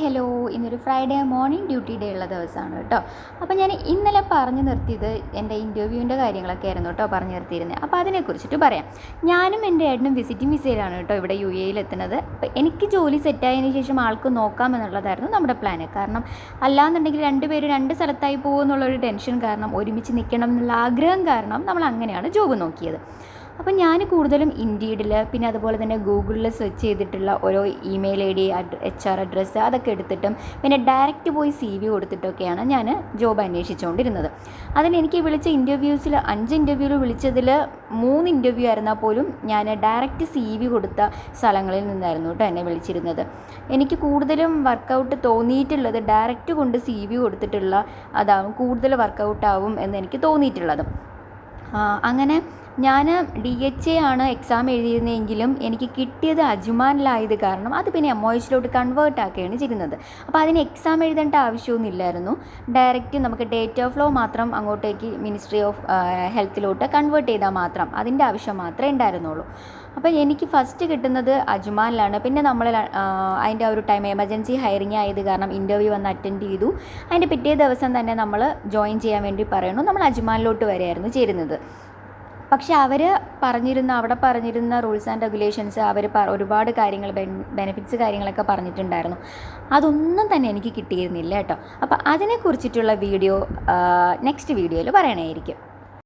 Hello, ഇന്നൊരു Friday morning duty day ഉള്ള ദിവസമാണ് കേട്ടോ. അപ്പോൾ ഞാൻ ഇന്നലെ പറഞ്ഞു നിർത്തിയത് എൻ്റെ ഇൻ്റർവ്യൂവിൻ്റെ കാര്യങ്ങളൊക്കെ ആയിരുന്നു കേട്ടോ പറഞ്ഞു നിർത്തിയിരുന്നത്. അപ്പോൾ അതിനെക്കുറിച്ചിട്ട് പറയാം. ഞാനും എൻ്റെ ഏട്ടനും വിസിറ്റിംഗ് വിസയിലാണ് കേട്ടോ ഇവിടെ UAE എത്തുന്നത്. അപ്പോൾ എനിക്ക് ജോലി സെറ്റായതിനു ശേഷം ആൾക്ക് നോക്കാമെന്നുള്ളതായിരുന്നു നമ്മുടെ പ്ലാന്. കാരണം അല്ലാന്നുണ്ടെങ്കിൽ രണ്ടുപേരും രണ്ട് സ്ഥലത്തായി പോകുമെന്നുള്ളൊരു ടെൻഷൻ കാരണം, ഒരുമിച്ച് നിൽക്കണം എന്നുള്ള ആഗ്രഹം കാരണം നമ്മൾ അങ്ങനെയാണ് ജോബ് നോക്കിയത്. അപ്പോൾ ഞാൻ കൂടുതലും ഇൻഡീഡിൽ, പിന്നെ അതുപോലെ തന്നെ ഗൂഗിളിൽ സെർച്ച് ചെയ്തിട്ടുള്ള ഓരോ ഇമെയിൽ ID, HR അഡ്രസ്സ് അതൊക്കെ എടുത്തിട്ടും പിന്നെ ഡയറക്റ്റ് പോയി CV കൊടുത്തിട്ടൊക്കെയാണ് ഞാൻ ജോബ് അന്വേഷിച്ചുകൊണ്ടിരുന്നത്. അതിന് എനിക്ക് വിളിച്ച ഇൻ്റർവ്യൂസിൽ 5 ഇൻ്റർവ്യൂവിൽ വിളിച്ചതിൽ 3 ഇൻ്റർവ്യൂ ആയിരുന്നാൽ പോലും ഞാൻ ഡയറക്റ്റ് CV കൊടുത്ത സ്ഥലങ്ങളിൽ നിന്നായിരുന്നു കേട്ടോ എന്നെ വിളിച്ചിരുന്നത്. എനിക്ക് കൂടുതലും വർക്കൗട്ട് തോന്നിയിട്ടുള്ളത് ഡയറക്റ്റ് കൊണ്ട് CV കൊടുത്തിട്ടുള്ള അതാവും കൂടുതൽ വർക്കൗട്ടാവും എന്ന് എനിക്ക് തോന്നിയിട്ടുള്ളത്. അങ്ങനെ ഞാൻ DHA ആണ് എക്സാം എഴുതിയിരുന്നതെങ്കിലും എനിക്ക് കിട്ടിയത് അജ്മാനിലായത് കാരണം അത് പിന്നെ MOH കൺവേർട്ട് ആക്കുകയാണ് ചെയ്യുന്നത്. അപ്പോൾ അതിന് എക്സാം എഴുതേണ്ട ആവശ്യമൊന്നുമില്ലായിരുന്നു. ഡയറക്റ്റ് നമുക്ക് ഡേറ്റ ഫ്ലോ മാത്രം അങ്ങോട്ടേക്ക് മിനിസ്ട്രി ഓഫ് ഹെൽത്തിലോട്ട് കൺവേർട്ട് ചെയ്താൽ മാത്രം അതിൻ്റെ ആവശ്യം മാത്രമേ ഉണ്ടായിരുന്നുള്ളൂ. അപ്പോൾ എനിക്ക് ഫസ്റ്റ് കിട്ടുന്നത് അജ്മാനിലാണ്. പിന്നെ നമ്മൾ അതിൻ്റെ ഒരു ടൈം എമർജൻസി ഹയറിങ് ആയത് കാരണം ഇൻ്റർവ്യൂ വന്ന് അറ്റൻഡ് ചെയ്തു. അതിൻ്റെ പിറ്റേ ദിവസം തന്നെ നമ്മൾ ജോയിൻ ചെയ്യാൻ വേണ്ടി പറയുന്നു. നമ്മൾ അജ്മാനിലോട്ട് വരെയായിരുന്നു ചേരുന്നത്. പക്ഷെ അവിടെ പറഞ്ഞിരുന്ന റൂൾസ് ആൻഡ് റെഗുലേഷൻസ് ഒരുപാട് കാര്യങ്ങൾ ബെനിഫിറ്റ്സ് കാര്യങ്ങളൊക്കെ പറഞ്ഞിട്ടുണ്ടായിരുന്നു. അതൊന്നും തന്നെ എനിക്ക് കിട്ടിയിരുന്നില്ല കേട്ടോ. അപ്പോൾ അതിനെക്കുറിച്ചിട്ടുള്ള വീഡിയോ നെക്സ്റ്റ് വീഡിയോയിൽ പറയണമായിരിക്കും.